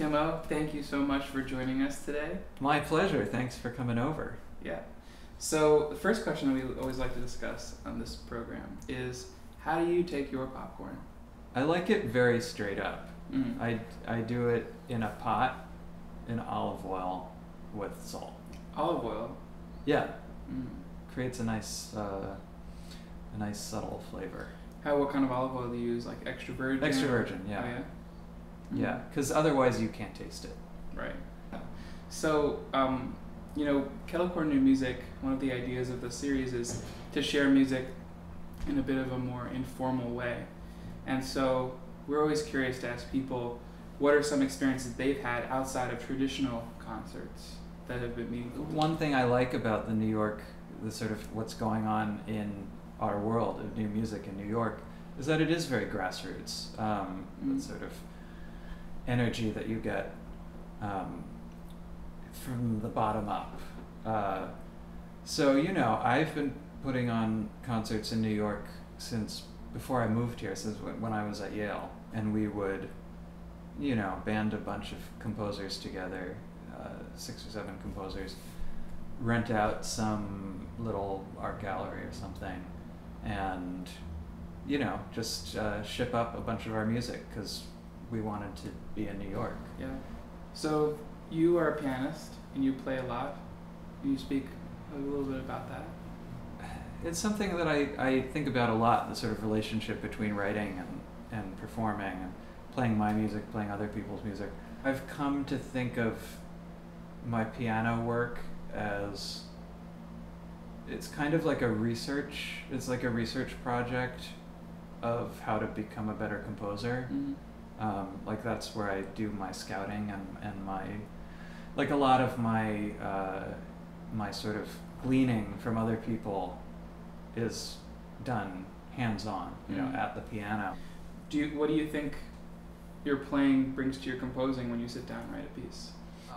Timo, thank you so much for joining us today. My pleasure. Thanks for coming over. Yeah. So the first question we always like to discuss on this program is, how do you take your popcorn? I like it very straight up. Mm. I do it in a pot in olive oil with salt. Olive oil? Yeah. Mm. Creates a nice subtle flavor. What kind of olive oil do you use? Like extra virgin? Extra virgin, yeah. Oh, yeah? Mm. Yeah, because otherwise you can't taste it. Right. So, Kettle Corner New Music, one of the ideas of the series is to share music in a bit of a more informal way. And so we're always curious to ask people, what are some experiences they've had outside of traditional concerts that have been meaningful? One thing I like about the sort of what's going on in our world of new music in New York is that it is very grassroots. The sort of energy that you get from the bottom up. So, I've been putting on concerts in New York since before I moved here, since when I was at Yale. And we would, band a bunch of composers together, 6 or 7 composers, rent out some little art gallery or something, and, just ship up a bunch of our music because we wanted to be in New York. Yeah. So you are a pianist and you play a lot. Can you speak a little bit about that? It's something that I think about a lot, the sort of relationship between writing and performing and playing my music, playing other people's music. I've come to think of my piano work as it's kind of like a research project of how to become a better composer. Mm-hmm. Like that's where I do my scouting and my, like a lot of my my sort of gleaning from other people is done hands-on, at the piano. What do you think your playing brings to your composing when you sit down and write a piece?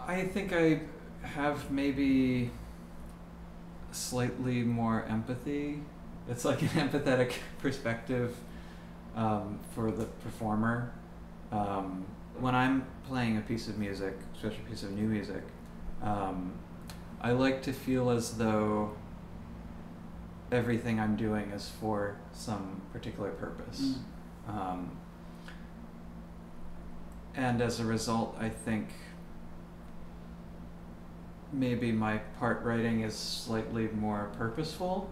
I think I have maybe slightly more empathy. It's like an empathetic perspective for the performer. When I'm playing a piece of music, especially a piece of new music, I like to feel as though everything I'm doing is for some particular purpose. And as a result, I think maybe my part writing is slightly more purposeful.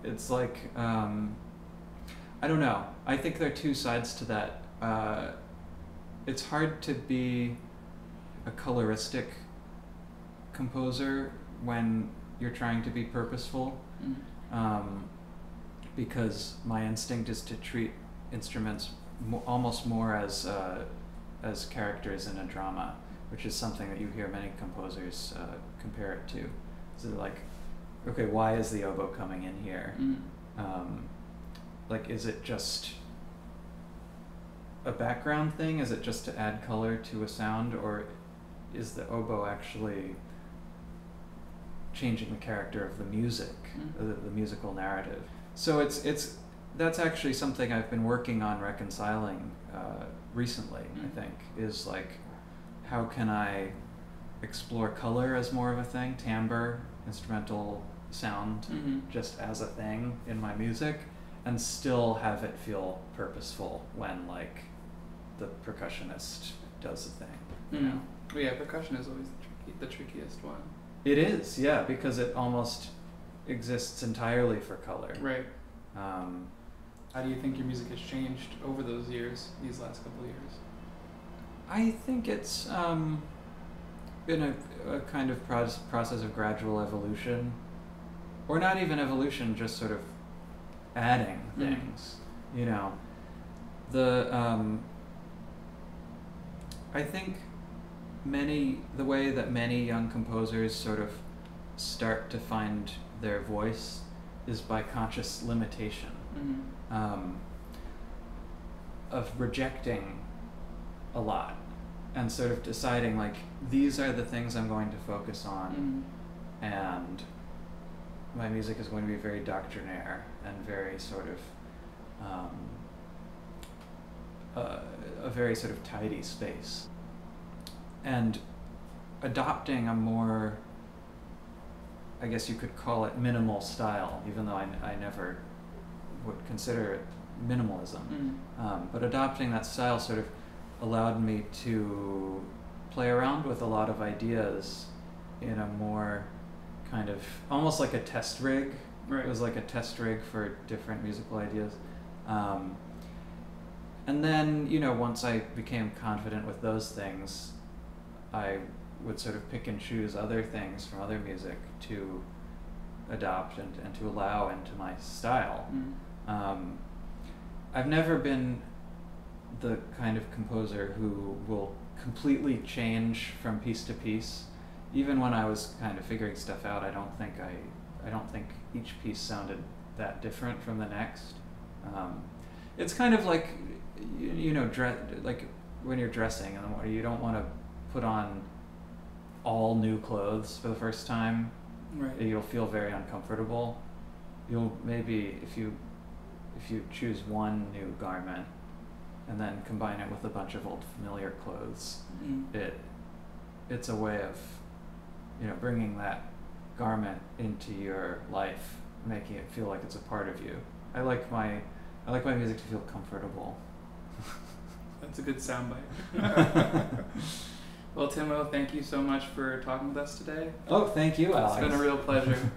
It's like, I don't know. I think there are two sides to that. It's hard to be a coloristic composer when you're trying to be purposeful, because my instinct is to treat instruments almost more as characters in a drama, which is something that you hear many composers compare it to. So like, okay, why is the oboe coming in here? Like, is it just a background thing? Is it just to add color to a sound, or is the oboe actually changing the character of the music, the musical narrative? So that's actually something I've been working on reconciling recently. I think is like, how can I explore color as more of a thing, timbre, instrumental sound, just as a thing in my music, and still have it feel purposeful when like the percussionist does a thing. Well, yeah, percussion is always the trickiest one. It is, yeah, because it almost exists entirely for color. Right. How do you think your music has changed over those years, these last couple of years? I think it's been a kind of process of gradual evolution, or not even evolution, just sort of adding things. I think the way that many young composers sort of start to find their voice is by conscious limitation, of rejecting a lot and sort of deciding like, these are the things I'm going to focus on, and my music is going to be very doctrinaire and very sort of a very sort of tidy space. and adopting a more, I guess you could call it minimal style, even though I never would consider it minimalism. But adopting that style sort of allowed me to play around with a lot of ideas in a more kind of, almost like a test rig. Right. It was like a test rig for different musical ideas. And then, you know, once I became confident with those things, I would sort of pick and choose other things from other music to adopt and to allow into my style. I've never been the kind of composer who will completely change from piece to piece. Even when I was kind of figuring stuff out, I don't think each piece sounded that different from the next. It's kind of like, you know, like when you're dressing in the morning, you don't want to put on all new clothes for the first time. Right. You'll feel very uncomfortable. You'll maybe, if you choose one new garment and then combine it with a bunch of old familiar clothes, it's a way of, you know, bringing that garment into your life, making it feel like it's a part of you. I like my music to feel comfortable. That's a good soundbite. Well, Timo, thank you so much for talking with us today. Oh, thank you, Alex. It's been a real pleasure.